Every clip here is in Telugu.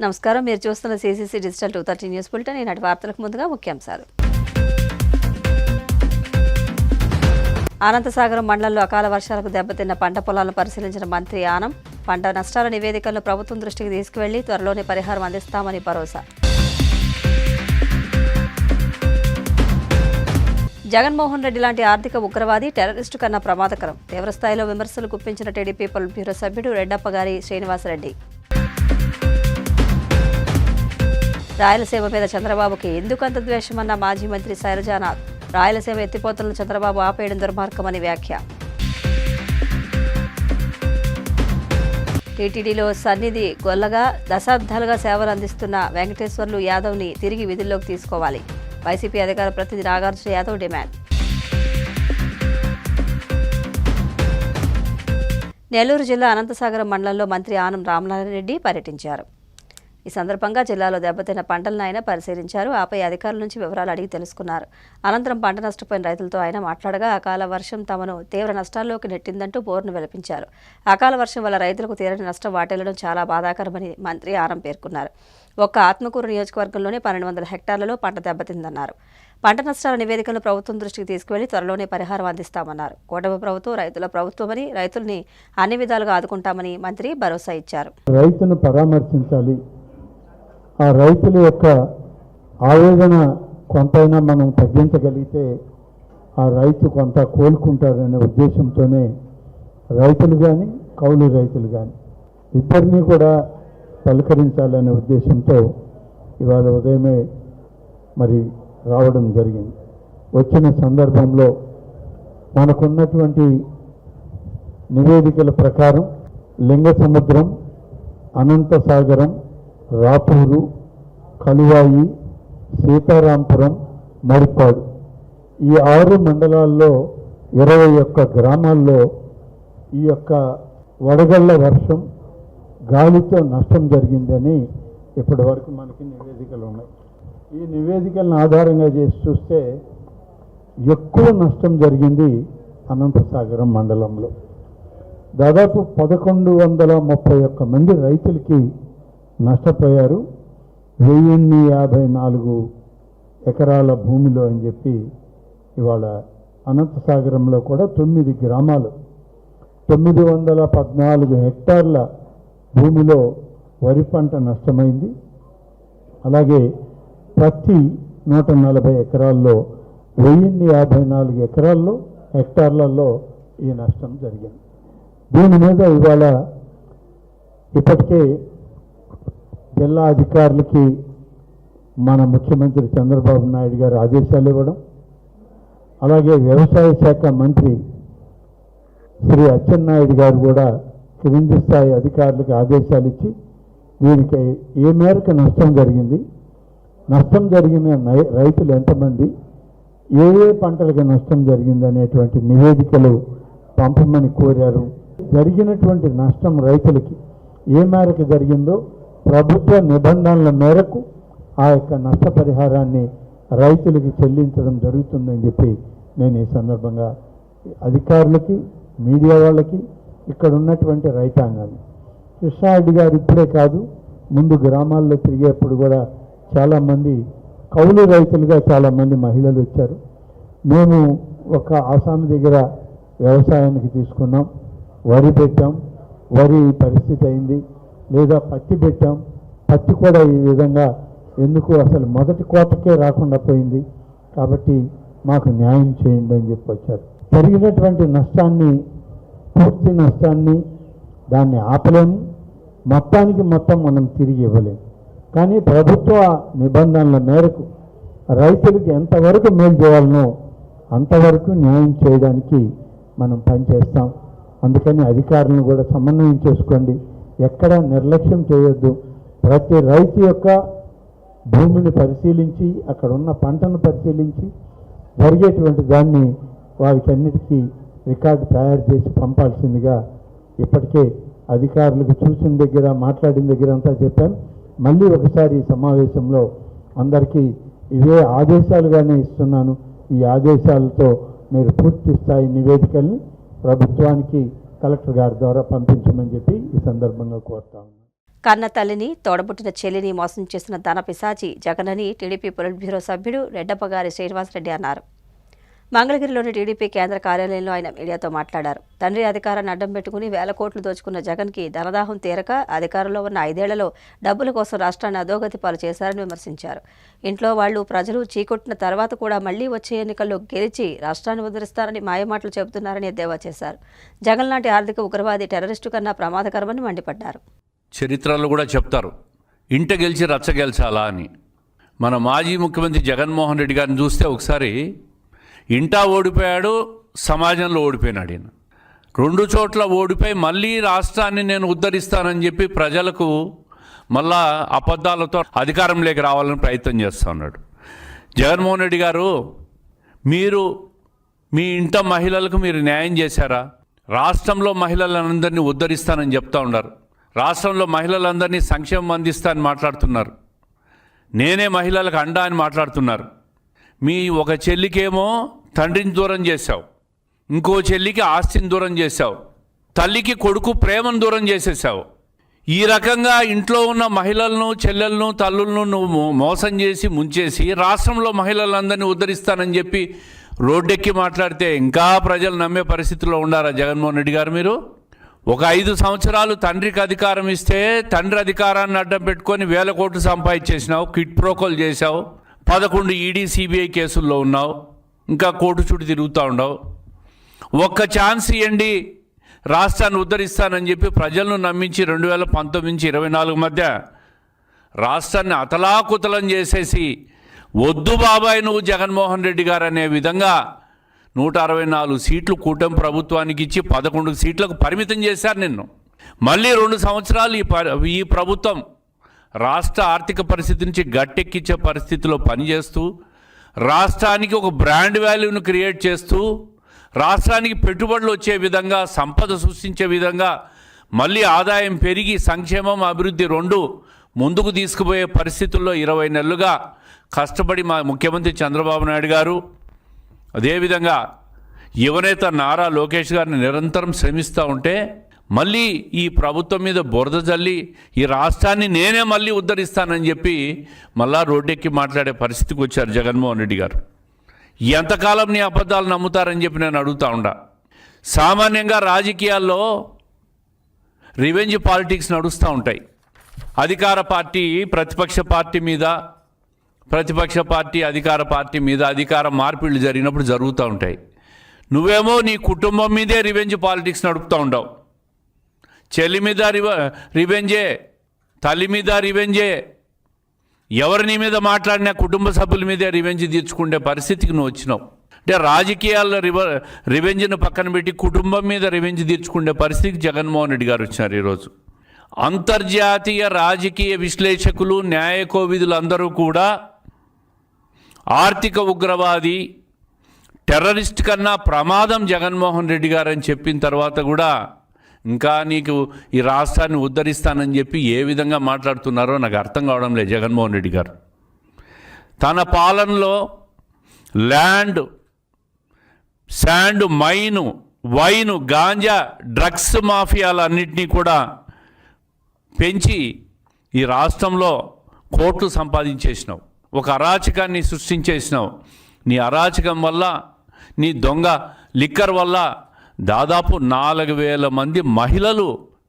నమస్కారం. మీరు చూస్తున్న CCC డిజిటల్ 230 న్యూస్ బులెటిన్. ఈనాటి వార్తలకు ముందుగా ముఖ్యాంశాలు. అనంతసాగరం మండలంలో అకాల వర్షాలకు దెబ్బతిన్న పంట పొలాలను పరిశీలించిన మంత్రి ఆనం. పంట నష్టాల నివేదికలను ప్రభుత్వం దృష్టికి తీసుకువెళ్లి త్వరలోనే పరిహారం అందిస్తామని భరోసా. జగన్మోహన్ రెడ్డి లాంటి ఆర్థిక ఉగ్రవాది టెర్రరిస్టు కన్నా ప్రమాదకరం. తీవ్రస్థాయిలో విమర్శలు గుప్పించిన టీడీపీ పొలిట్ బ్యూరో సభ్యుడు రెడ్డప్పగారి శ్రీనివాసరెడ్డి. రాయలసీమ మీద చంద్రబాబుకి ఎందుకంత ద్వేషమన్న మాజీ మంత్రి శైలజానాథ్. రాయలసీమ ఎత్తిపోతలను చంద్రబాబు ఆపేయడం దుర్మార్గమని వ్యాఖ్య. టీటీడీలో సన్నిధి గొల్లగా దశాబ్దాలుగా సేవలు అందిస్తున్న వెంకటేశ్వర్లు యాదవ్ని తిరిగి విధుల్లోకి తీసుకోవాలి. వైసీపీ అధికార ప్రతినిధి నాగార్జున యాదవ్ డిమాండ్. నెల్లూరు జిల్లా అనంతసాగరం మండలంలో మంత్రి ఆనం రామనారాయణరెడ్డి పర్యటించారు. ఈ సందర్భంగా జిల్లాలో దెబ్బతిన్న పంటలను ఆయన పరిశీలించారు. ఆపై అధికారుల నుంచి వివరాలు అడిగి తెలుసుకున్నారు. అనంతరం పంట నష్టపోయిన రైతులతో ఆయన మాట్లాడగా అకాల వర్షం తమను తీవ్ర నష్టాల్లోకి నెట్టిందంటూ బోరును వెలిపించారు. అకాల వర్షం వల్ల రైతులకు తీరని నష్టం వాటిల్లడం చాలా బాధాకరమని మంత్రి ఆనం పేర్కొన్నారు. ఒక్క ఆత్మకూరు నియోజకవర్గంలోనే 1200 హెక్టార్లలో పంట దెబ్బతిందన్నారు. పంట నష్టాల నివేదికలను ప్రభుత్వం దృష్టికి తీసుకువెళ్లి త్వరలోనే పరిహారం అందిస్తామన్నారు. కూటమి ప్రభుత్వం రైతుల ప్రభుత్వమని, రైతుల్ని అన్ని విధాలుగా ఆదుకుంటామని మంత్రి భరోసా ఇచ్చారు. రైతును పరామర్శించాలి. ఆ రైతుల యొక్క ఆవేదన కొంతైనా మనం తగ్గించగలిగితే ఆ రైతు కొంత కోలుకుంటారనే ఉద్దేశంతోనే రైతులు కానీ కౌలు రైతులు కానీ ఇద్దరినీ కూడా పలకరించాలనే ఉద్దేశంతో ఇవాళ ఉదయమే మరి రావడం జరిగింది. వచ్చిన సందర్భంలో మనకున్నటువంటి నివేదికల ప్రకారం లింగసముద్రం, అనంతసాగరం, రాపూరు, కలువాయి, సీతారాంపురం, మరిపాడు ఈ 6 మండలాల్లో 21 గ్రామాల్లో ఈ యొక్క వడగళ్ల వర్షం గాలితో నష్టం జరిగిందని ఇప్పటి వరకు మనకి నివేదికలు ఉన్నాయి. ఈ నివేదికలను ఆధారంగా చేసి చూస్తే ఎక్కువ నష్టం జరిగింది అనంతసాగరం మండలంలో. దాదాపు 1131 మంది రైతులకి నష్టపోయారు. 1054 ఎకరాల భూమిలో అని చెప్పి ఇవాళ అనంతసాగరంలో కూడా 9 గ్రామాలు 914 హెక్టార్ల భూమిలో వరి పంట నష్టమైంది. అలాగే పత్తి 140 ఎకరాల్లో 1054 హెక్టార్లలో ఈ నష్టం జరిగింది. దీని మీద ఇవాళ ఇప్పటికే జిల్లా అధికారులకి మన ముఖ్యమంత్రి చంద్రబాబు నాయుడు గారు ఆదేశాలు ఇవ్వడం, అలాగే వ్యవసాయ శాఖ మంత్రి శ్రీ అచ్చెన్నాయుడు గారు కూడా క్రింది స్థాయి అధికారులకు ఆదేశాలు ఇచ్చి దీనికి ఏ మేరకు నష్టం జరిగింది, నష్టం జరిగిన రైతులు ఎంతమంది, ఏ ఏ పంటలకు నష్టం జరిగింది అనేటువంటి నివేదికలు పంపమని కోరారు. జరిగినటువంటి నష్టం రైతులకి ఏ మేరకు జరిగిందో ప్రభుత్వ నిబంధనల మేరకు ఆ యొక్క నష్టపరిహారాన్ని రైతులకి చెల్లించడం జరుగుతుందని చెప్పి నేను ఈ సందర్భంగా అధికారులకి, మీడియా వాళ్ళకి, ఇక్కడ ఉన్నటువంటి రైతాంగాన్ని, కృష్ణారెడ్డి గారు ఇప్పుడే కాదు ముందు గ్రామాల్లో తిరిగేప్పుడు కూడా చాలామంది కౌలు రైతులుగా చాలామంది మహిళలు వచ్చారు. మేము ఒక ఆసామి దగ్గర వ్యవసాయానికి తీసుకున్నాం, వరి పెట్టాం, వరి పరిస్థితి అయింది, లేదా పత్తి పెట్టాం, పత్తి కూడా ఈ విధంగా ఎందుకు అసలు మొదటి కోతకే రాకుండా పోయింది, కాబట్టి మాకు న్యాయం చేయండి అని చెప్పి వచ్చారు. జరిగినటువంటి నష్టాన్ని, పూర్తి నష్టాన్ని దాన్ని ఆపలేము, మొత్తానికి మొత్తం మనం తిరిగి ఇవ్వలేము. కానీ ప్రభుత్వ నిబంధనల మేరకు రైతులకు ఎంతవరకు మేలు చేయాలనో అంతవరకు న్యాయం చేయడానికి మనం పనిచేస్తాం. అందుకని అధికారులను కూడా సమన్వయం చేసుకోండి, ఎక్కడా నిర్లక్ష్యం చేయొద్దు. ప్రతి రైతు యొక్క భూమిని పరిశీలించి అక్కడ ఉన్న పంటను పరిశీలించి జరిగేటువంటి దాన్ని వారికి అన్నిటికీ రికార్డు తయారు చేసి పంపాల్సిందిగా ఇప్పటికే అధికారులకు చూసిన దగ్గర, మాట్లాడిన దగ్గర అంతా చెప్పాను. మళ్ళీ ఒకసారి ఈ సమావేశంలో అందరికీ ఇవే ఆదేశాలుగానే ఇస్తున్నాను. ఈ ఆదేశాలతో మీరు పూర్తి స్థాయి నివేదికల్ని ప్రభుత్వానికి కలెక్టర్ గారి ద్వారా పంపించమని చెప్పి ఈ సందర్భంగా కోరుతా ఉన్నాను. కన్న తల్లిని తోడబుట్టిన చెల్లిని మోసం చేసిన ధన పిశాచి జగనని టీడీపీ పొలిట్ బ్యూరో సభ్యుడు రెడ్డప్పగారి శ్రీనివాసరెడ్డి అన్నారు. మంగళగిరిలోని టీడీపీ కేంద్ర కార్యాలయంలో ఆయన మీడియాతో మాట్లాడారు. తండ్రి అధికారాన్ని అడ్డం పెట్టుకుని వేల కోట్లు దోచుకున్న జగన్కి ధనదాహం తీరక అధికారంలో ఉన్న 5 ఏళ్లలో డబ్బుల కోసం రాష్ట్రాన్ని అధోగతి పాలు చేశారని విమర్శించారు. ఇంట్లో వాళ్లు ప్రజలు చీకొట్టిన తర్వాత కూడా మళ్లీ వచ్చే ఎన్నికల్లో గెలిచి రాష్ట్రాన్ని ఉద్ధరిస్తారని మాయమాటలు చెబుతున్నారని ఎద్దేవా చేశారు. జగన్ లాంటి ఆర్థిక ఉగ్రవాది టెర్రరిస్టు కన్నా ప్రమాదకరమని మండిపడ్డారు. చరిత్రలో కూడా చెప్తారు, ఇంట గెలిచి రచ్చ గెలిచాలా అని. మన మాజీ ముఖ్యమంత్రి జగన్మోహన్ రెడ్డి గారిని చూస్తే ఒకసారి ఇంటా ఓడిపోయాడు, సమాజంలో ఓడిపోయినాడు. ఈయన 2 చోట్ల ఓడిపోయి మళ్ళీ రాష్ట్రాన్ని నేను ఉద్ధరిస్తానని చెప్పి ప్రజలకు మళ్ళా అబద్ధాలతో అధికారంలోకి రావాలని ప్రయత్నం చేస్తూ ఉన్నాడు. జగన్మోహన్ రెడ్డి గారు, మీరు మీ ఇంట మహిళలకు మీరు న్యాయం చేశారా? రాష్ట్రంలో మహిళలందరినీ ఉద్ధరిస్తానని చెప్తా ఉన్నారు. రాష్ట్రంలో మహిళలందరినీ సంక్షేమం అందిస్తానని మాట్లాడుతున్నారు. నేనే మహిళలకు అండా అని మాట్లాడుతున్నారు. మీ ఒక చెల్లికేమో తండ్రిని దూరం చేశావు, ఇంకో చెల్లికి ఆస్తిని దూరం చేశావు, తల్లికి కొడుకు ప్రేమను దూరం చేసేసావు. ఈ రకంగా ఇంట్లో ఉన్న మహిళలను, చెల్లెలను, తల్లులను నువ్వు మోసం చేసి ముంచేసి రాష్ట్రంలో మహిళలందరినీ ఉద్ధరిస్తానని చెప్పి రోడ్డెక్కి మాట్లాడితే ఇంకా ప్రజలు నమ్మే పరిస్థితిలో ఉండారా జగన్మోహన్ రెడ్డి గారు? మీరు ఒక 5 సంవత్సరాలు తండ్రికి అధికారం ఇస్తే తండ్రి అధికారాన్ని అడ్డం పెట్టుకొని వేల కోట్లు సంపాదించేసినావు, క్విట్ ప్రోకోలు చేశావు, 11 ఈడీ సిబిఐ కేసుల్లో ఉన్నావు, ఇంకా కోర్టు చుట్టూ తిరుగుతూ ఉండవు. ఒక్క ఛాన్స్ ఇవ్వండి, రాష్ట్రాన్ని ఉద్ధరిస్తానని చెప్పి ప్రజలను నమ్మించి 2019 నుంచి 24 మధ్య రాష్ట్రాన్ని అతలాకుతలం చేసేసి వద్దు బాబాయ్ నువ్వు జగన్మోహన్ రెడ్డి గారు అనే విధంగా 164 సీట్లు కూటమి ప్రభుత్వానికి ఇచ్చి 11 సీట్లకు పరిమితం చేశారు నిన్ను. మళ్ళీ 2 సంవత్సరాలు ఈ ప్రభుత్వం రాష్ట్ర ఆర్థిక పరిస్థితి నుంచి గట్టెక్కించే పరిస్థితిలో పనిచేస్తూ రాష్ట్రానికి ఒక బ్రాండ్ వాల్యూను క్రియేట్ చేస్తూ రాష్ట్రానికి పెట్టుబడులు వచ్చే విధంగా, సంపద సృష్టించే విధంగా, మళ్ళీ ఆదాయం పెరిగి సంక్షేమం అభివృద్ధి 2 ముందుకు తీసుకుపోయే పరిస్థితుల్లో 20 నెలలుగా కష్టపడి మా ముఖ్యమంత్రి చంద్రబాబు నాయుడు గారు, అదేవిధంగా యువనేత నారా లోకేష్ గారిని నిరంతరం శ్రమిస్తూ ఉంటే మళ్ళీ ఈ ప్రభుత్వం మీద బురద జల్లి ఈ రాష్ట్రాన్ని నేనే మళ్ళీ ఉద్ధరిస్తానని చెప్పి మళ్ళా రోడ్డెక్కి మాట్లాడే పరిస్థితికి వచ్చారు జగన్మోహన్ రెడ్డి గారు. ఎంతకాలం నీ అబద్ధాలు నమ్ముతారని చెప్పి నేను అడుగుతా ఉండా. సామాన్యంగా రాజకీయాల్లో రివెంజ్ పాలిటిక్స్ నడుస్తూ ఉంటాయి. అధికార పార్టీ ప్రతిపక్ష పార్టీ మీద, ప్రతిపక్ష పార్టీ అధికార పార్టీ మీద అధికార మార్పిళ్ళు జరిగినప్పుడు జరుగుతూ ఉంటాయి. నువ్వేమో నీ కుటుంబం మీదే రివెంజ్ పాలిటిక్స్ నడుపుతూ ఉండవు. చెల్లి మీద రివెంజే, తల్లి మీద రివెంజే, ఎవరిని మీద మాట్లాడినా కుటుంబ సభ్యుల మీదే రివెంజ్ తీర్చుకునే పరిస్థితికి నువ్వు వచ్చినావు. అంటే రాజకీయాల్లో రివెంజ్ను పక్కన పెట్టి కుటుంబం మీద రివెంజ్ తీర్చుకునే పరిస్థితికి జగన్మోహన్ రెడ్డి గారు వచ్చారు ఈరోజు. అంతర్జాతీయ రాజకీయ విశ్లేషకులు, న్యాయ కోవిదులు అందరూ కూడా ఆర్థిక ఉగ్రవాది, టెర్రరిస్ట్ కన్నా ప్రమాదం జగన్మోహన్ రెడ్డి గారు అని చెప్పిన తర్వాత కూడా ఇంకా నీకు ఈ రాష్ట్రాన్ని ఉద్ధరిస్తానని చెప్పి ఏ విధంగా మాట్లాడుతున్నారో నాకు అర్థం కావడం లేదు. జగన్మోహన్ రెడ్డి గారు తన పాలనలో land, sand, mine, wine, ganja, drugs మాఫియాలన్నింటినీ కూడా పెంచి ఈ రాష్ట్రంలో కోట్లు సంపాదించేసినావు. ఒక అరాచకాన్ని సృష్టించేసినావు. నీ అరాచకం వల్ల, నీ దొంగ లిక్కర్ వల్ల దాదాపు 4,000 మంది మహిళలు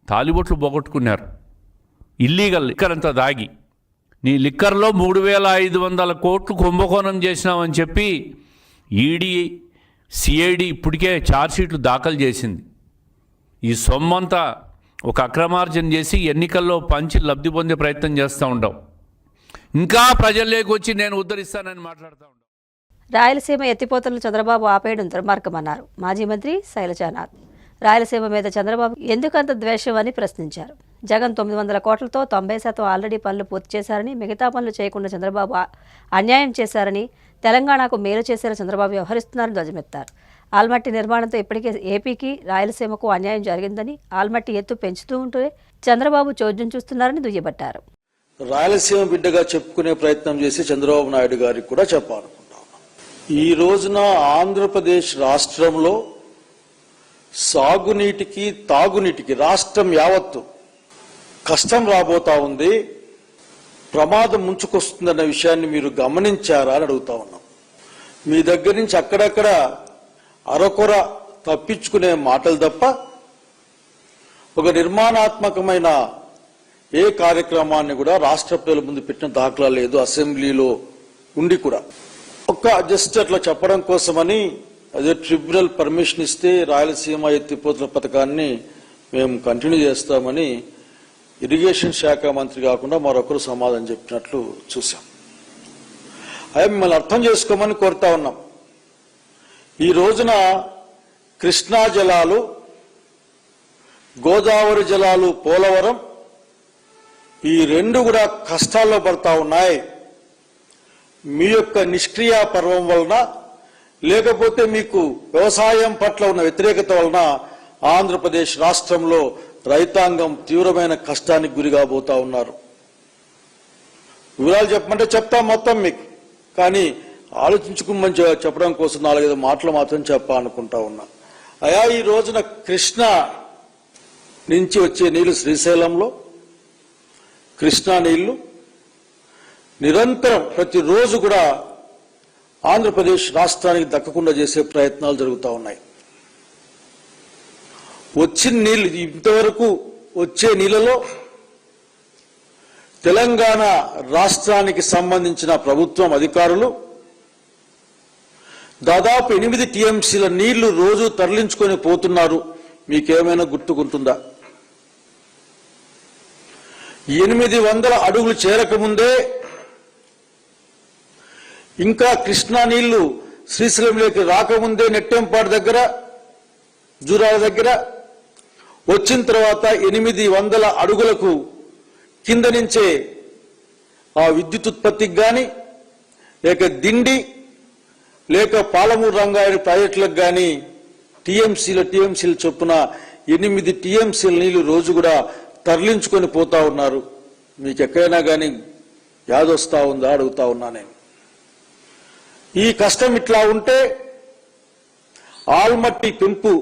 తాలిబొట్లు పోగొట్టుకున్నారు. ఇల్లీగల్ లిక్కర్ అంతా దాగి నీ లిక్కర్లో 3,500 కోట్లు కుంభకోణం చేసినావని చెప్పి ఈడీ, సిఐడి ఇప్పటికే ఛార్జ్షీట్లు దాఖలు చేసింది. ఈ సొమ్మంతా ఒక అక్రమార్జన చేసి ఎన్నికల్లో పంచి లబ్ధి పొందే ప్రయత్నం చేస్తూ ఉంటావు. ఇంకా ప్రజల్లోకి వచ్చి నేను ఉద్ధరిస్తానని మాట్లాడుతూ ఉంటావు. రాయలసీమ ఎత్తిపోతలను చంద్రబాబు ఆపేయడం దుర్మార్గమన్నారు మాజీ మంత్రి శైలజానాథ్. రాయలసీమ మీద చంద్రబాబు ఎందుకంత ద్వేషం అని ప్రశ్నించారు. జగన్ 900 కోట్లతో 90% ఆల్రెడీ పనులు పూర్తి చేశారని, మిగతా పనులు చేయకుండా చంద్రబాబు అన్యాయం చేశారని, తెలంగాణకు మేలు చేసేలా చంద్రబాబు వ్యవహరిస్తున్నారని ధ్వజమెత్తారు. ఆల్మట్టి నిర్మాణంతో ఇప్పటికే ఏపీకి, రాయలసీమకు అన్యాయం జరిగిందని, ఆల్మట్టి ఎత్తు పెంచుతూ ఉంటే చంద్రబాబు చోద్యం చూస్తున్నారని దుయ్యబట్టారు. రాయలసీమ బిడ్డగా చెప్పుకునే ప్రయత్నం చేసి చంద్రబాబు నాయుడు గారికి కూడా చెప్పాలనుకుంటాను. ఈ రోజున ఆంధ్రప్రదేశ్ రాష్ట్రంలో సాగునీటికి, తాగునీటికి రాష్ట్రం యావత్తు కష్టం రాబోతా ఉంది, ప్రమాదం ముంచుకొస్తుందన్న విషయాన్ని మీరు గమనించారా అని అడుగుతా ఉన్నాం. మీ దగ్గర నుంచి అక్కడక్కడ అరకొర తప్పించుకునే మాటలు తప్ప ఒక నిర్మాణాత్మకమైన ఏ కార్యక్రమాన్ని కూడా రాష్ట్ర ప్రజల ముందు పెట్టిన దాఖలా లేదు. అసెంబ్లీలో ఉండి కూడా జస్ట్ అట్లా చెప్పడం కోసమని అదే ట్రిబ్యునల్ పర్మిషన్ ఇస్తే రాయలసీమ ఎత్తిపోతుల పథకాన్ని మేము కంటిన్యూ చేస్తామని ఇరిగేషన్ శాఖ మంత్రి కాకుండా మరొకరు సమాధానం చెప్పినట్లు చూశాం. అదే మిమ్మల్ని అర్థం చేసుకోమని కోరుతా ఉన్నాం. ఈ రోజున కృష్ణా జలాలు, గోదావరి జలాలు, పోలవరం ఈ రెండు కూడా కష్టాల్లో పడతా ఉన్నాయి. మీ యొక్క నిష్క్రియ పర్వం వలన, లేకపోతే మీకు వ్యవసాయం పట్ల ఉన్న వ్యతిరేకత వలన ఆంధ్రప్రదేశ్ రాష్ట్రంలో రైతాంగం తీవ్రమైన కష్టానికి గురి కాబోతా ఉన్నారు. వివరాలు చెప్పమంటే చెప్తాం మొత్తం మీకు, కానీ ఆలోచించుకోమని చెప్పడం కోసం 4-5 మాటలు మాత్రం చెప్పాలనుకుంటా ఉన్నా. అయా, ఈ రోజున కృష్ణా నుంచి వచ్చే నీళ్లు శ్రీశైలంలో, కృష్ణా నీళ్లు నిరంతరం ప్రతిరోజు కూడా ఆంధ్రప్రదేశ్ రాష్ట్రానికి దక్కకుండా చేసే ప్రయత్నాలు జరుగుతూ ఉన్నాయి. వచ్చిన నీళ్లు, ఇంతవరకు వచ్చే నీళ్లలో తెలంగాణ రాష్ట్రానికి సంబంధించిన ప్రభుత్వం అధికారులు దాదాపు 8 టీఎంసీల నీళ్లు రోజు తరలించుకొని పోతున్నారు. మీకేమైనా గుర్తుకుంటుందా? 800 అడుగులు చేరకముందే ఇంకా కృష్ణా నీళ్లు శ్రీశైలంలోకి రాకముందే నెట్టెంపాడు దగ్గర, జూరాల దగ్గర వచ్చిన తర్వాత 800 అడుగులకు కింద నుంచే ఆ విద్యుత్ ఉత్పత్తికి గాని, లేక దిండి, లేక పాలమూరు రంగారెడ్డి ప్రాజెక్టులకు గాని టీఎంసీల చొప్పున 8 టీఎంసీల నీళ్లు రోజు కూడా తరలించుకొని పోతా ఉన్నారు. మీకు ఎక్కడైనా కానీ యాదొస్తా ఉందా అడుగుతా ఉన్నా నేను. ఈ కష్టం ఇట్లా ఉంటే ఆల్మట్టి పెంపు,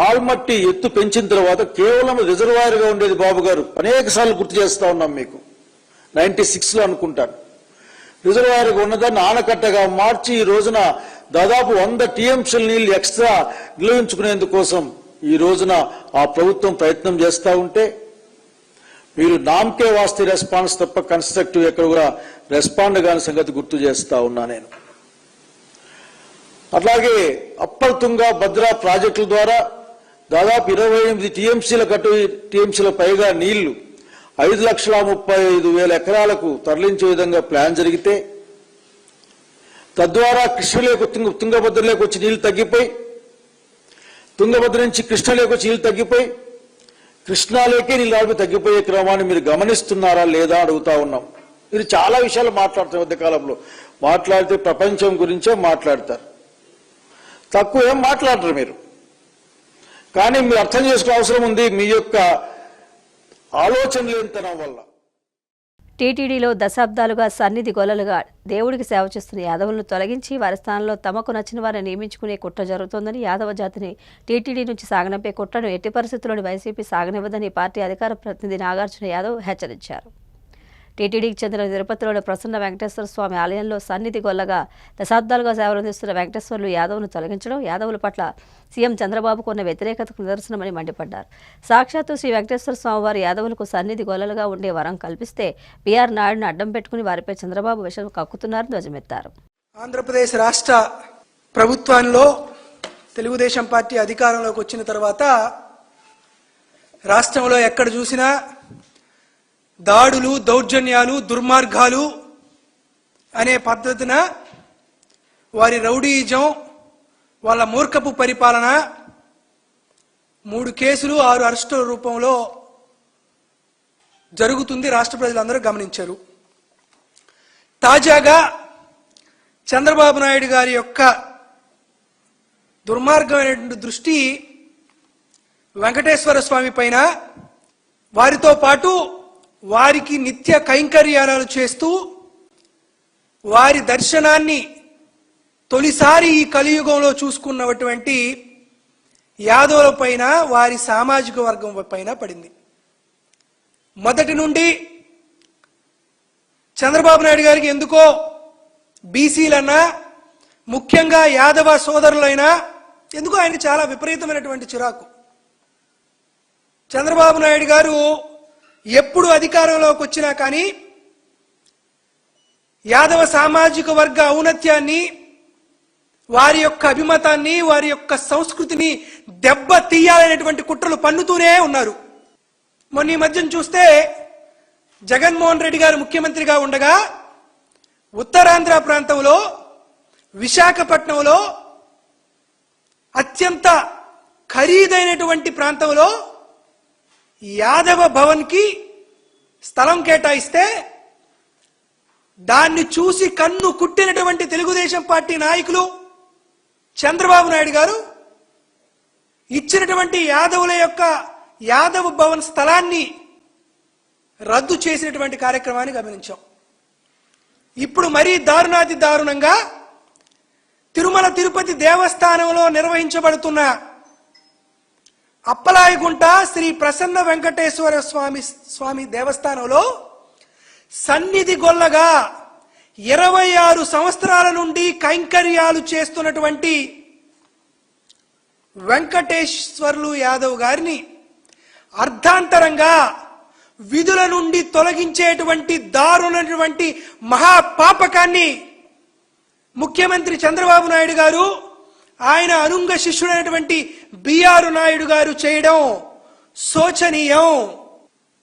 ఆల్మట్టి ఎత్తు పెంచిన తర్వాత కేవలం రిజర్వాయర్గా ఉండేది బాబు గారు, అనేక సార్లు గుర్తు చేస్తా ఉన్నాం మీకు. 96లో అనుకుంటాను రిజర్వాయర్గా ఉన్నదాన్ని ఆనకట్టగా మార్చి ఈ రోజున దాదాపు 100 టీఎంసీల నీళ్లు ఎక్స్ట్రా నిల్వించుకునేందుకోసం ఈ రోజున ఆ ప్రభుత్వం ప్రయత్నం చేస్తూ ఉంటే మీరు నామకే వాస్తే రెస్పాన్స్ తప్ప కన్స్ట్రక్టివ్ ఎక్కడ కూడా రెస్పాండ్ కాని సంగతి గుర్తు చేస్తా ఉన్నా నేను. అట్లాగే అప్పర్ తుంగ, భద్రా ప్రాజెక్టుల ద్వారా దాదాపు 28 టీఎంసీల పైగా నీళ్లు 5,35,000 ఎకరాలకు తరలించే విధంగా ప్లాన్ జరిగితే, తద్వారా కృష్ణలేకు తుంగభద్రలోకి వచ్చి నీళ్లు తగ్గిపోయి, తుంగభద్ర నుంచి కృష్ణలోకి వచ్చి నీళ్లు తగ్గిపోయి, కృష్ణాలోకే నీళ్ళు తగ్గిపోయే క్రమాన్ని మీరు గమనిస్తున్నారా లేదా అడుగుతా ఉన్నాం. మీరు చాలా విషయాలు మాట్లాడుతారు, మధ్యకాలంలో మాట్లాడితే ప్రపంచం గురించే మాట్లాడతారు, తక్కువ ఏం మాట్లాడరు మీరు. కానీ మీరు అర్థం చేసుకునే అవసరం ఉంది మీ యొక్క ఆలోచన లేనితనం వల్ల. టీటీడీలో దశాబ్దాలుగా సన్నిధి గొల్లలుగా దేవుడికి సేవ చేస్తున్న యాదవులను తొలగించి వారి స్థానంలో తమకు నచ్చిన వారిని నియమించుకునే కుట్ర జరుగుతోందని, యాదవ జాతిని టీటీడీ నుంచి సాగనంపే కుట్రను ఎట్టి పరిస్థితుల్లోని వైసీపీ సాగనివ్వదని పార్టీ అధికార ప్రతినిధి నాగార్జున యాదవ్ హెచ్చరించారు. టీటీడీకి చెందిన తిరుపతిలోని ప్రసన్న వెంకటేశ్వర స్వామి ఆలయంలో సన్నిధి గొల్లగా దశాబ్దాలుగా సేవలందిస్తున్న వెంకటేశ్వర్లు యాదవ్ను తొలగించడం యాదవుల పట్ల సీఎం చంద్రబాబుకు ఉన్న వ్యతిరేకతకు నిదర్శనమని మండిపడ్డారు. సాక్షాత్తు శ్రీ వెంకటేశ్వర స్వామి వారి యాదవులకు సన్నిధి గొల్లలుగా ఉండే వరం కల్పిస్తే బీఆర్ నాయుడును అడ్డం పెట్టుకుని వారిపై చంద్రబాబు విషయం కక్కుతున్నారని ధ్వజమెత్తారు. ఆంధ్రప్రదేశ్ రాష్ట్ర ప్రభుత్వంలో తెలుగుదేశం పార్టీ అధికారంలోకి వచ్చిన తర్వాత రాష్ట్రంలో ఎక్కడ చూసినా దాడులు, దౌర్జన్యాలు, దుర్మార్గాలు అనే పద్ధతిన వారి రౌడీయిజం, వాళ్ళ మూర్ఖపు పరిపాలన, 3 కేసులు 6 అరెస్టుల రూపంలో జరుగుతుంది. రాష్ట్ర ప్రజలందరూ గమనించారు. తాజాగా చంద్రబాబు నాయుడు గారి యొక్క దుర్మార్గమైనటువంటి దృష్టి వెంకటేశ్వర స్వామి పైన, వారితో పాటు వారికి నిత్య కైంకర్యాలు చేస్తూ వారి దర్శనాన్ని తొలిసారి ఈ కలియుగంలో చూసుకున్నటువంటి యాదవుల పైన, వారి సామాజిక వర్గం పైన పడింది. మొదటి నుండి చంద్రబాబు నాయుడు గారికి ఎందుకో బీసీలన్నా ముఖ్యంగా యాదవ సోదరులైనా ఎందుకో ఆయనకి చాలా విపరీతమైనటువంటి చిరాకు. చంద్రబాబు నాయుడు గారు ఎప్పుడు అధికారంలోకి వచ్చినా కానీ యాదవ సామాజిక వర్గ ఔన్నత్యాన్ని, వారి యొక్క అభిమతాన్ని, వారి యొక్క సంస్కృతిని దెబ్బ తీయాలనేటువంటి కుట్రలు పన్నుతూనే ఉన్నారు. మొన్న ఈ మధ్యన చూస్తే జగన్మోహన్ రెడ్డి గారు ముఖ్యమంత్రిగా ఉండగా ఉత్తరాంధ్ర ప్రాంతంలో విశాఖపట్నంలో అత్యంత ఖరీదైనటువంటి ప్రాంతంలో యాదవ భవన్కి స్థలం కేటాయిస్తే దాన్ని చూసి కన్ను కుట్టినటువంటి తెలుగుదేశం పార్టీ నాయకులు చంద్రబాబు నాయుడు గారు ఇచ్చినటువంటి యాదవుల యొక్క యాదవ భవన్ స్థలాన్ని రద్దు చేసినటువంటి కార్యక్రమాన్ని గమనించాం. ఇప్పుడు మరీ దారుణాతి దారుణంగా తిరుమల తిరుపతి దేవస్థానంలో నిర్వహించబడుతున్న అప్పలాయగుంట శ్రీ ప్రసన్న వెంకటేశ్వర స్వామి దేవస్థానంలో సన్నిధి గొల్లగా 26 సంవత్సరాల నుండి కైంకర్యాలు చేస్తున్నటువంటి వెంకటేశ్వర్లు యాదవ్ గారిని అర్ధాంతరంగా విధుల నుండి తొలగించేటువంటి దారుణమైనటువంటి మహాపాపకాన్ని ముఖ్యమంత్రి చంద్రబాబు నాయుడు గారు, ఆయన అనుంగ శిష్యుడైనటువంటి బిఆర్ నాయుడు గారు చేయడం శోచనీయం.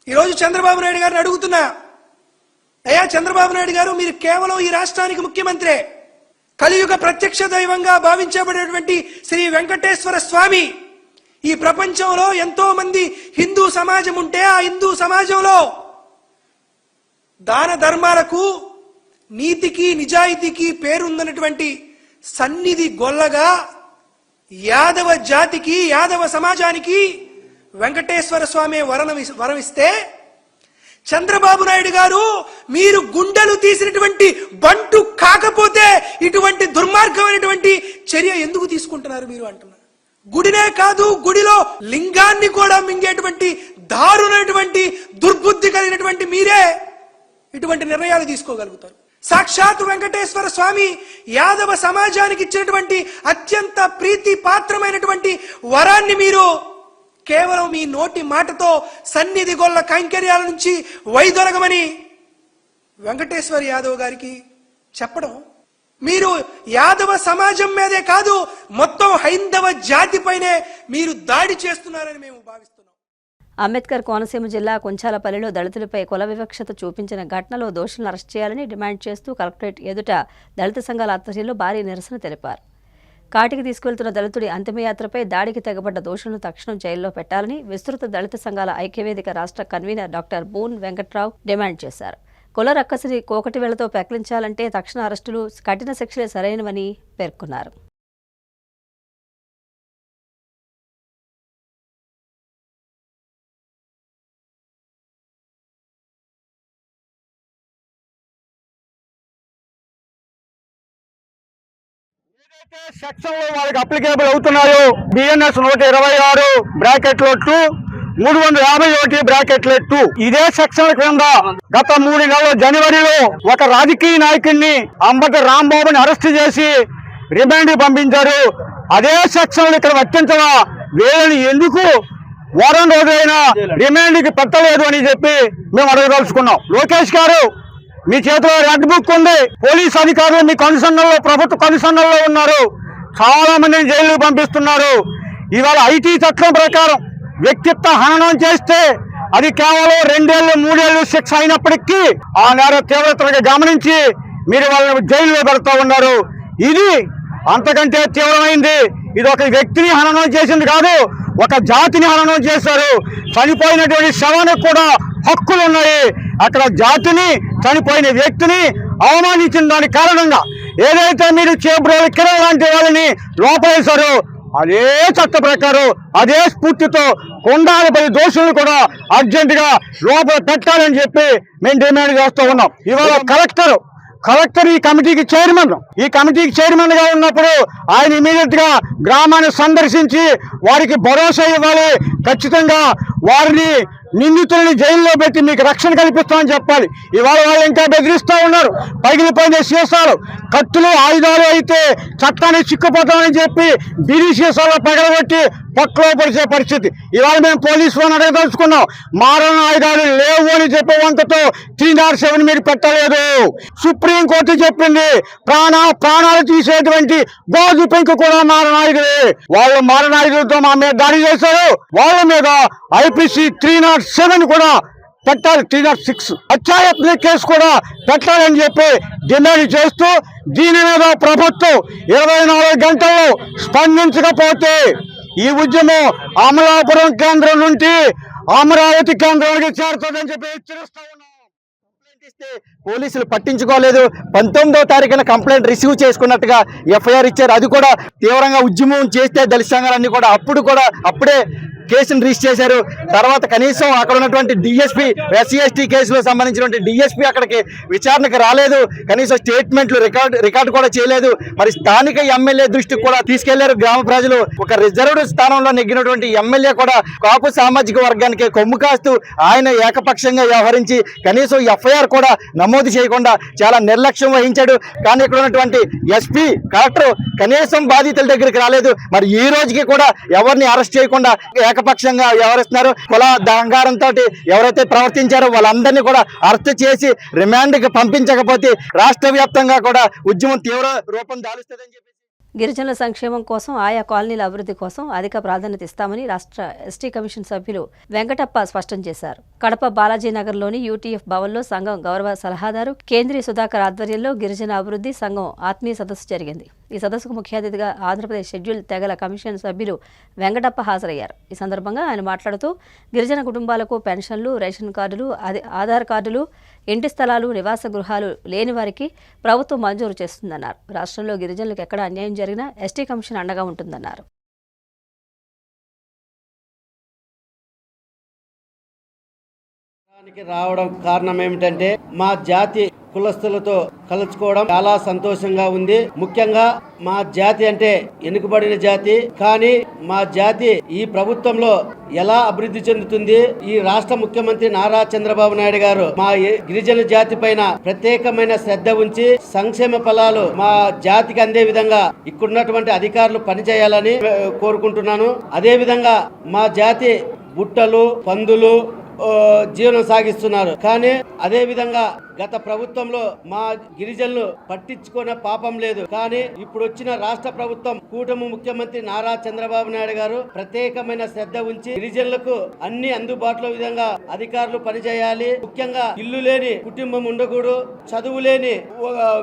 ఈరోజు చంద్రబాబు నాయుడు గారిని అడుగుతున్నా, అయ్యా చంద్రబాబు నాయుడు గారు, మీరు కేవలం ఈ రాష్ట్రానికి ముఖ్యమంత్రే. కలియుగ ప్రత్యక్ష దైవంగా భావించబడేటువంటి శ్రీ వెంకటేశ్వర స్వామి ఈ ప్రపంచంలో ఎంతో మంది హిందూ సమాజం ఉంటే ఆ హిందూ సమాజంలో దాన ధర్మాలకు, నీతికి, నిజాయితీకి పేరుందన్నటువంటి సన్నిధి గొల్లగా యాదవ జాతికి, యాదవ సమాజానికి వెంకటేశ్వర స్వామి వరమిస్తే చంద్రబాబు నాయుడు గారు మీరు గుండెలు తీసినటువంటి బంటు కాకపోతే ఇటువంటి దుర్మార్గమైనటువంటి చర్య ఎందుకు తీసుకుంటున్నారు మీరు అంటున్నారు. గుడినే కాదు, గుడిలో లింగాన్ని కూడా మింగేటువంటి దారుణమైనటువంటి దుర్బుద్ధి కలిగినటువంటి మీరే ఇటువంటి నిర్ణయాలు తీసుకోగలుగుతారు. సాక్షాత్ వెంకటేశ్వర స్వామి యాదవ సమాజానికి ఇచ్చినటువంటి అత్యంత ప్రీతి పాత్రమైనటువంటి వరాన్ని మీరు కేవలం మీ నోటి మాటతో సన్నిధి గొల్ల కైంకర్యాల నుంచి వైదొలగమని వెంకటేశ్వర యాదవ్ గారికి చెప్పడం, మీరు యాదవ సమాజం మీదే కాదు మొత్తం హైందవ జాతిపైనే మీరు దాడి చేస్తున్నారని మేము భావిస్తున్నాం. అంబేద్కర్ కోనసీమ జిల్లా కుంచాలపల్లిలో దళితులపై కుల వివక్షత చూపించిన ఘటనలో దోషులను అరెస్ట్ చేయాలని డిమాండ్ చేస్తూ కలెక్టరేట్ ఎదుట దళిత సంఘాల ఆధ్వర్యంలో భారీ నిరసన తెలిపారు. కాటికి తీసుకువెళ్తున్న దళితుడి అంతిమయాత్రపై దాడికి తెగబడ్డ దోషులను తక్షణం జైల్లో పెట్టాలని విస్తృత దళిత సంఘాల ఐక్యవేదిక రాష్ట్ర convener doctor boon Venkatrao demand చేశారు. కుల రక్కసిని కోకటివేళ్లతో పెకిలించాలంటే తక్షణ అరెస్టులు, కఠిన శిక్షలే సరైనవని పేర్కొన్నారు. సెక్షన్లు వాళ్ళకి అప్లికేబుల్ అవుతున్నాయో బిఎన్ఎస్ 126 బ్రాకెట్లో 2, 351 బ్రాకెట్లో 2 ఇదే సెక్షన్ క్రింద గత 3 నెలల జనవరిలో ఒక రాజకీయ నాయకుడిని అంబటి రాంబాబుని అరెస్ట్ చేసి రిమాండ్ పంపించారు. అదే సెక్షన్ ఇక్కడ వర్తించవా, వీళ్ళని ఎందుకు వారం రోజులైనా రిమాండ్కి పెట్టలేదు అని చెప్పి మేము అడగదలుచుకున్నాం. లోకేష్ గారు, మీ చేతిలో రెడ్ బుక్ ఉంది, పోలీస్ అధికారులు మీ కనుసన్నల్లో, ప్రభుత్వ కనుసన్నల్లో ఉన్నారు, చాలా మందిని జైలు పంపిస్తున్నారు. ఇవాళ ఐటీ చట్టం ప్రకారం వ్యక్తిత్వ హననం చేస్తే అది కేవలం 2 ఏళ్ళు 3 ఏళ్ళు శిక్ష అయినప్పటికీ ఆ నేర తీవ్రతగా గమనించి మీరు వాళ్ళని జైల్లో పెడతా ఉన్నారు. ఇది అంతకంటే తీవ్రమైంది. ఇది ఒక వ్యక్తిని హననం చేసింది కాదు, ఒక జాతిని హననం చేశారు. చనిపోయినటువంటి శవానికి కూడా హక్కులు ఉన్నాయి. అక్కడ జాతిని, చనిపోయిన వ్యక్తిని అవమానించిన దాని కారణంగా ఏదైతే మీరు చేబ్రోలు కిరణ్ లాంటి వాళ్ళని లోపలేశారో అదే చట్ట ప్రకారం, అదే స్ఫూర్తితో కొండాలపై దోషులను కూడా అర్జెంటుగా లోపల పెట్టాలని చెప్పి మేము డిమాండ్ చేస్తూ ఉన్నాం. ఇవాళ కలెక్టర్ ఈ కమిటీకి చైర్మన్ గా ఉన్నప్పుడు ఆయన ఇమీడియట్ గా గ్రామాన్ని సందర్శించి వారికి భరోసా ఇవ్వాలి. ఖచ్చితంగా వారిని నిందితులని జైల్లో పెట్టి మీకు రక్షణ కల్పిస్తామని చెప్పాలి. ఇవాళ వాళ్ళు ఇంకా బెదిరిస్తూ ఉన్నారు. పగిలిపోయిన సీసాలు, కత్తులు, ఆయుధాలు అయితే చట్టానికి చిక్కుపోతామని చెప్పి బిడి సీసాలు పగలగొట్టి పక్కలో పరిచే పరిస్థితి. ఇవాళ మేము పోలీసు వాళ్ళని అడగదలుచుకున్నాం. మారణ ఆయుధాలు లేవు అని చెప్పే వంకతో 307 మీరు పెట్టలేదు. సుప్రీంకోర్టు చెప్పింది ప్రాణాలు తీసేటువంటి గాజు పెంకు కూడా మారణాయుధులే. వాళ్ళు మారణాయుధులతో మా మీద దాడి చేశారు. వాళ్ళ మీద ఐపీసీ 307 కూడా పెట్టాలి, 306 హత్యాయత్న కేసు కూడా పెట్టాలని చెప్పి డిమాండ్ చేస్తూ దీని మీద ప్రభుత్వం 24 గంటల్లో స్పందించకపోతే ఈ ఉద్యమం అమలాపురం కేంద్రం నుండి అమరావతి కేంద్రానికి చేరుతుందని చెప్పి హెచ్చరిస్తా ఉన్నాం. పోలీసులు పట్టించుకోలేదు. 19వ తారీఖున కంప్లైంట్ రిసీవ్ చేసుకున్నట్టుగా ఎఫ్ఐఆర్ ఇచ్చారు. అది కూడా తీవ్రంగా ఉద్యమం చేస్తే దళిత సంఘాలన్నీ కూడా అప్పుడే కేసును రిజిస్టర్ చేశారు. తర్వాత కనీసం అక్కడ ఉన్నటువంటి డిఎస్పీ ఎస్సీ ఎస్టీ కేసులో సంబంధించినటువంటి డిఎస్పీ అక్కడికి విచారణకు రాలేదు. కనీసం స్టేట్మెంట్లు రికార్డు కూడా చేయలేదు. మరి స్థానిక ఎమ్మెల్యే దృష్టికి కూడా తీసుకెళ్లారు గ్రామ ప్రజలు. ఒక రిజర్వ్డ్ స్థానంలో నెగ్గినటువంటి ఎమ్మెల్యే కూడా కాపు సామాజిక వర్గానికి కొమ్ము కాస్తూ ఆయన ఏకపక్షంగా వ్యవహరించి కనీసం ఎఫ్ఐఆర్ కూడా నమోదు చేయకుండా చాలా నిర్లక్ష్యం వహించాడు. కానీ ఇక్కడ ఉన్నటువంటి ఎస్పీ కలెక్టర్ కనీసం బాధితుల దగ్గరికి రాలేదు. మరి ఈ రోజుకి కూడా ఎవరిని అరెస్ట్ చేయకుండా ఏకపక్షంగా వ్యవహరిస్తున్నారు. కుల అహంకారంతో ఎవరైతే ప్రవర్తించారో వాళ్ళందరినీ కూడా అరెస్ట్ చేసి రిమాండ్కి పంపించకపోతే రాష్ట్ర వ్యాప్తంగా కూడా ఉద్యమం తీవ్ర రూపం దాలుస్తుందని చెప్పి గిరిజనుల సంక్షేమం కోసం ఆయా కాలనీల అభివృద్ధి కోసం అధిక ప్రాధాన్యత ఇస్తామని రాష్ట్ర ఎస్టీ కమిషన్ సభ్యులు వెంకటప్ప స్పష్టం చేశారు. కడప బాలాజీనగర్లోని యూటీఎఫ్ భవన్లో సంఘం గౌరవ సలహాదారు కేంద్రీయ సుధాకర్ ఆధ్వర్యంలో గిరిజన అభివృద్ధి సంఘం ఆత్మీయ సదస్సు జరిగింది. ఈ సదస్సుకు ముఖ్య అతిథిగా ఆంధ్రప్రదేశ్ షెడ్యూల్ తెగల కమిషన్ సభ్యులు వెంకటప్ప హాజరయ్యారు. ఈ సందర్భంగా ఆయన మాట్లాడుతూ గిరిజన కుటుంబాలకు పెన్షన్లు, రేషన్ కార్డులు, ఆధార్ కార్డులు, ఇంటి స్థలాలు, నివాస గృహాలు లేని వారికి ప్రభుత్వం మంజూరు చేస్తుందన్నారు. రాష్ట్రంలో గిరిజనులకు ఎక్కడ అన్యాయం జరిగినా ఎస్టీ కమిషన్ అండగా ఉంటుందన్నారు. రావడం కారణం ఏమిటంటే మా జాతి కులస్తులతో కలుసుకోవడం చాలా సంతోషంగా ఉంది. ముఖ్యంగా మా జాతి అంటే వెనుకబడిన జాతి. కానీ మా జాతి ఈ ప్రభుత్వంలో ఎలా అభివృద్ధి చెందుతుంది? ఈ రాష్ట్ర ముఖ్యమంత్రి నారా చంద్రబాబు నాయుడు గారు మా గిరిజన జాతి పైన ప్రత్యేకమైన శ్రద్ధ ఉంచి సంక్షేమ ఫలాలు మా జాతికి అందే విధంగా ఇక్కడున్నటువంటి అధికారులు పనిచేయాలని కోరుకుంటున్నాను. అదే విధంగా మా జాతి బుట్టలు, పందులు జీవనం సాగిస్తున్నారు. కానీ అదే విధంగా గత ప్రభుత్వంలో మా గిరిజనులు పట్టించుకునే పాపం లేదు. కానీ ఇప్పుడు వచ్చిన రాష్ట్ర ప్రభుత్వం కూటమి ముఖ్యమంత్రి నారా చంద్రబాబు నాయుడు గారు ప్రత్యేకమైన శ్రద్ధ ఉంచి గిరిజనులకు అన్ని అందుబాటులో విధంగా అధికారులు పనిచేయాలి. ముఖ్యంగా ఇల్లు లేని కుటుంబం ఉండకూడదు, చదువు లేని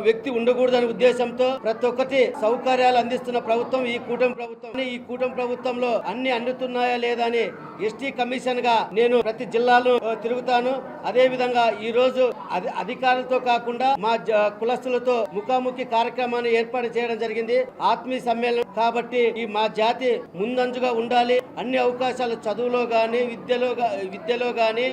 వ్యక్తి ఉండకూడదు అనే ఉద్దేశంతో ప్రతి ఒక్కటి సౌకర్యాలు అందిస్తున్న ప్రభుత్వం ఈ కూటమి ప్రభుత్వం. ఈ కూటమి ప్రభుత్వంలో అన్ని అందుతున్నాయా లేదా అని ఎస్టీ కమిషన్ గా నేను ప్రతి జిల్లాలో తిరుగుతాను. అదే విధంగా ఈ రోజు అధికారులతో కాకుండా మా కులస్తులతో ముఖాముఖి కార్యక్రమాన్ని ఏర్పాటు చేయడం జరిగింది. ఆత్మీయ సమ్మేళనం కాబట్టి ఈ మా జాతి ముందంజుగా ఉండాలి. అన్ని అవకాశాలు చదువులో గాని, విద్యలో గాని,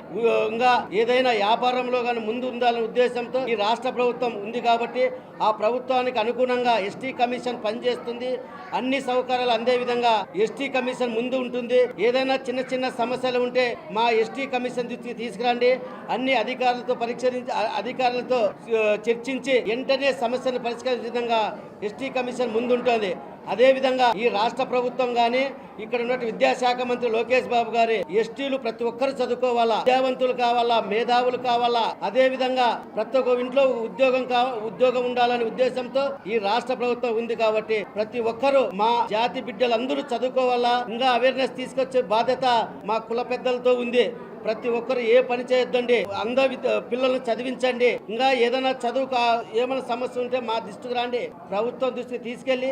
ఇంకా ఏదైనా వ్యాపారంలో గాని ముందు ఉండాలనే ఉద్దేశంతో ఈ రాష్ట్ర ప్రభుత్వం ఉంది. కాబట్టి ఆ ప్రభుత్వానికి అనుగుణంగా ఎస్టీ కమిషన్ పనిచేస్తుంది. అన్ని సౌకర్యాలు అందే విధంగా ఎస్టీ కమిషన్ ముందు ఉంటుంది. ఏదైనా చిన్న చిన్న సమస్యలు ఉంటే మా ఎస్టీ కమిషన్ దృష్టికి తీసుకురండి. అన్ని అధికారులతో చర్చించి వెంటనే సమస్యను పరిష్కరించే విధంగా ఎస్టీ కమిషన్ ముందుంటుంది. అదే విధంగా ఈ రాష్ట్ర ప్రభుత్వం గాని ఇక్కడ ఉన్న విద్యాశాఖ మంత్రి లోకేష్ బాబు గారి ఎస్టీలు ప్రతి ఒక్కరు చదువుకోవాలా, విద్యావంతులు కావాలా, మేధావులు కావాలా. అదే విధంగా ప్రతి ఒక్క ఇంట్లో ఉద్యోగం ఉండాలనే ఉద్దేశంతో ఈ రాష్ట్ర ప్రభుత్వం ఉంది. కాబట్టి ప్రతి ఒక్కరు మా జాతి బిడ్డలందరూ చదువుకోవాలా. ఇంకా అవేర్నెస్ తీసుకొచ్చే బాధ్యత మా కుల పెద్దలతో ఉంది. ప్రతి ఒక్కరు ఏ పని చేయొద్దండి, అందరు పిల్లల్ని చదివించండి. ఇంకా ఏదైనా ఏమైనా సమస్య ఉంటే మా దృష్టికి రండి, ప్రభుత్వం దృష్టికి తీసుకెళ్లి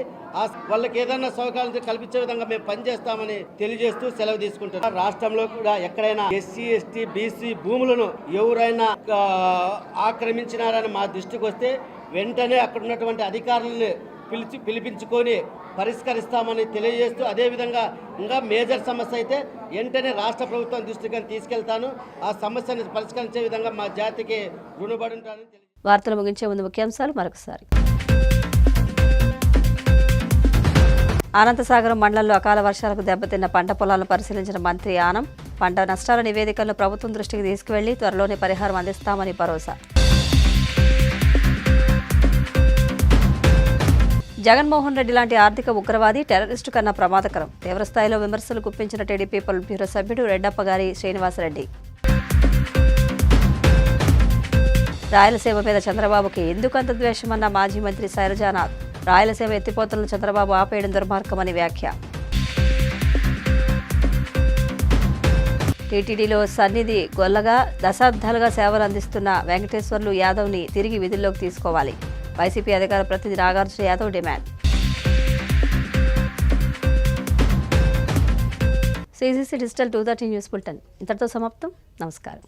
వాళ్ళకి ఏదైనా సౌకర్యాలు కల్పించే విధంగా మేము పనిచేస్తామని తెలియజేస్తూ సెలవు తీసుకుంటున్నాం. రాష్ట్రంలో కూడా ఎక్కడైనా ఎస్సీ, ఎస్టీ, బీసీ భూములను ఎవరైనా ఆక్రమించినారని మా దృష్టికి వస్తే వెంటనే అక్కడ ఉన్నటువంటి అధికారులను పిలిపించుకొని పరిష్కరిస్తామని తెలియజేస్తూ, అదేవిధంగా ఇంకా మేజర్ సమస్య అయితే వెంటనే రాష్ట్ర ప్రభుత్వం దృష్టికి తీసుకెళ్తాను. ఆ సమస్యను పరిష్కరించే విధంగా మా జాతికి రుణపడి ఉంటానని తెలియజేస్తాను. వార్తలు ముగించే ముందు ముఖ్యాంశాలు మరొకసారి. అనంతసాగరం మండలంలో అకాల వర్షాలకు దెబ్బతిన్న పంట పొలాలను పరిశీలించిన మంత్రి ఆనం. పంట నష్టాల నివేదికలను ప్రభుత్వం దృష్టికి తీసుకువెళ్లి త్వరలోనే పరిహారం అందిస్తామని భరోసా. జగన్మోహన్ రెడ్డి లాంటి ఆర్థిక ఉగ్రవాది టెర్రరిస్టు కన్నా ప్రమాదకరం. తీవ్రస్థాయిలో విమర్శలు గుప్పించిన టీడీపీ పొలిట్ బ్యూరో సభ్యుడు రెడ్డప్పగారి శ్రీనివాసరెడ్డి. రాయలసీమ మీద చంద్రబాబుకి ఎందుకంత ద్వేషమన్న మాజీ మంత్రి శైలజానాథ్. రాయలసీమ ఎత్తిపోతలను చంద్రబాబు ఆపేయడం దుర్మార్గమని వ్యాఖ్య. టీటీడీలో సన్నిధి గొల్లగా దశాబ్దాలుగా సేవలు అందిస్తున్న వెంకటేశ్వర్లు యాదవ్ని తిరిగి విధుల్లోకి తీసుకోవాలి. వైసీపీ అధికార ప్రతినిధి Nagarjuna Yadav demand. CGC digital 230 news bulletin ఇంతటితో సమాప్తం. నమస్కారం.